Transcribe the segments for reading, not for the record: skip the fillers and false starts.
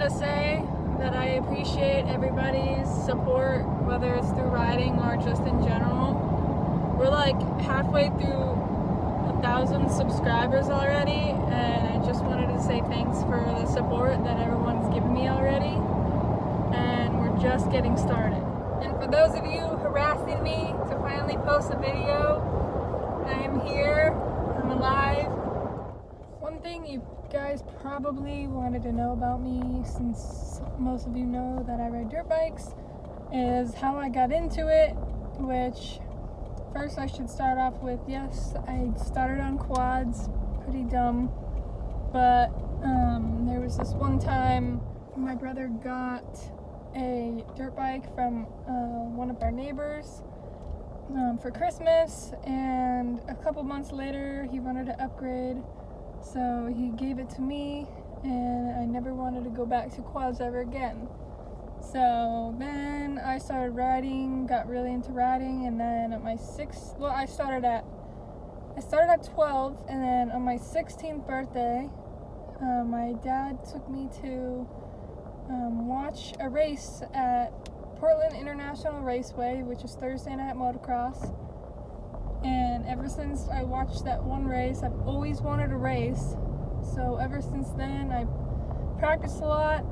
to say that I appreciate everybody's support, whether it's through riding or just in general. We're like halfway through 1,000 subscribers already, and I just wanted to say thanks for the support that everyone's given me already, and we're just getting started. And for those of you harassing me to finally post a video, I am here, I'm alive. One thing you guys probably wanted to know about me, since most of you know that I ride dirt bikes, is how I got into it, which first I should start off with, yes, I started on quads, pretty dumb, but there was this one time my brother got a dirt bike from one of our neighbors for Christmas, and a couple months later he wanted to upgrade, so he gave it to me, and I never wanted to go back to quads ever again. So then I started riding, got really into riding, and then at my I started at 12, and then on my 16th birthday, my dad took me to watch a race at Portland International Raceway, which is Thursday night motocross. And ever since I watched that one race, I've always wanted to race. So ever since then, I practiced a lot,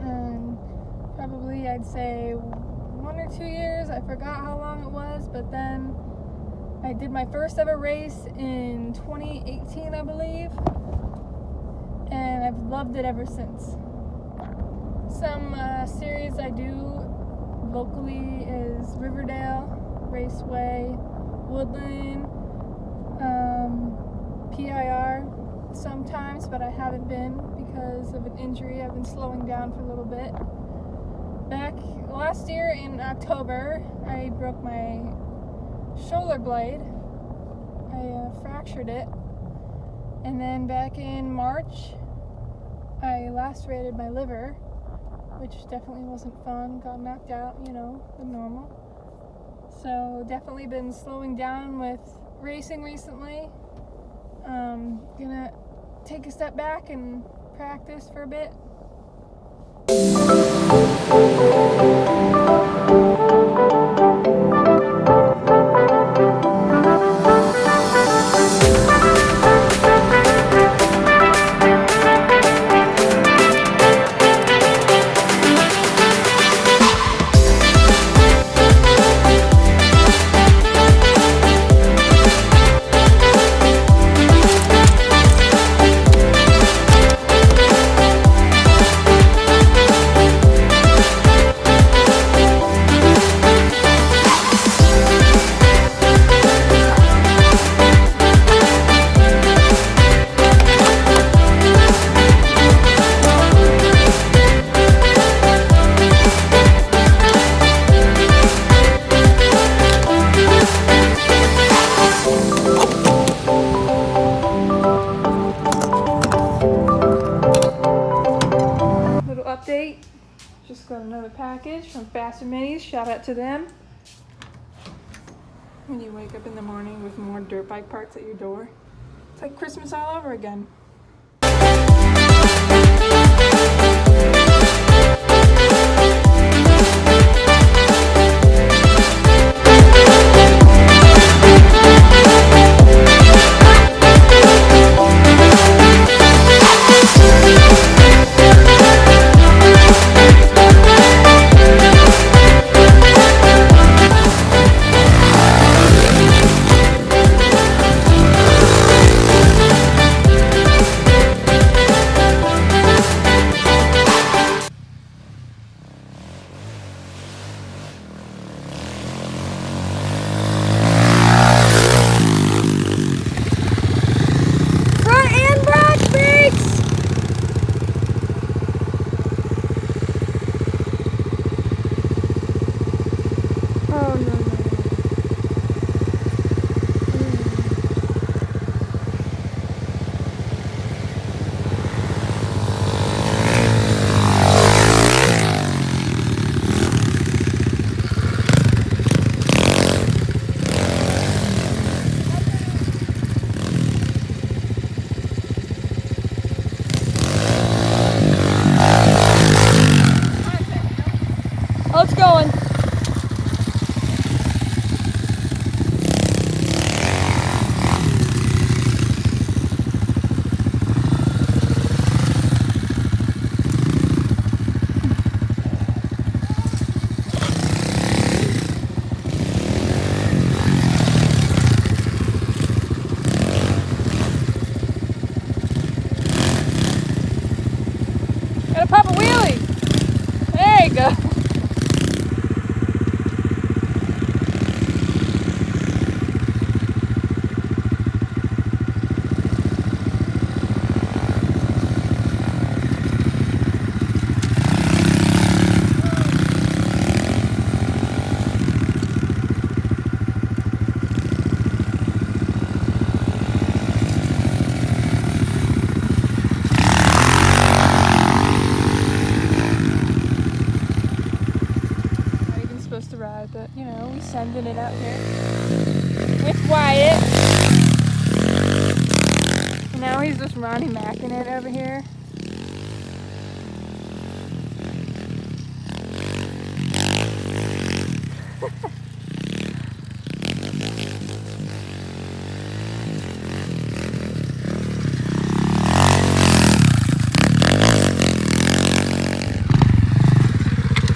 and probably I'd say 1 or 2 years, I forgot how long it was, but then I did my first ever race in 2018, I believe, and I've loved it ever since. Some series I do locally is Riverdale Raceway, Woodland, PIR sometimes, but I haven't been because of an injury. I've been slowing down for a little bit. Back last year in October, I broke my shoulder blade. I fractured it. And then back in March, I lacerated my liver, which definitely wasn't fun. Got knocked out, you know, the normal. So definitely been slowing down with racing recently. Gonna take a step back and practice for a bit. Update, just got another package from Faster Minis, shout out to them. When you wake up in the morning with more dirt bike parts at your door, it's like Christmas all over again. cruising it out here with Wyatt. And now he's just Ronnie Macking it over here.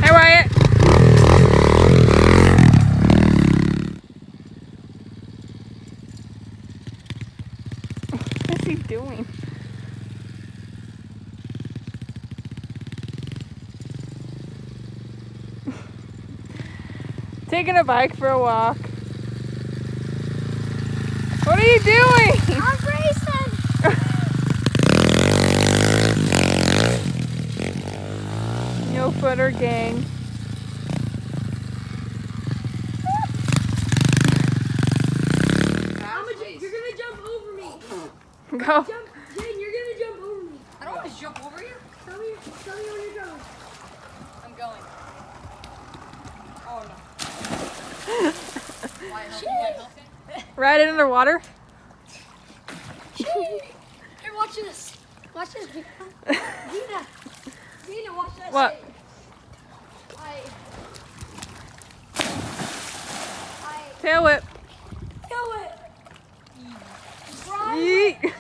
Hi, Wyatt. What's he doing? Taking a bike for a walk. What are you doing? I'm racing. No footer gang. You're gonna jump over me. Go. Jane, you're gonna jump over me. I don't want to jump over you. Tell me where you're going. I'm going. Oh no. Why, Ride it underwater. Here, watch this. Watch this. Zena, watch that. What? Shit. Tail whip. Kill it. Yeet.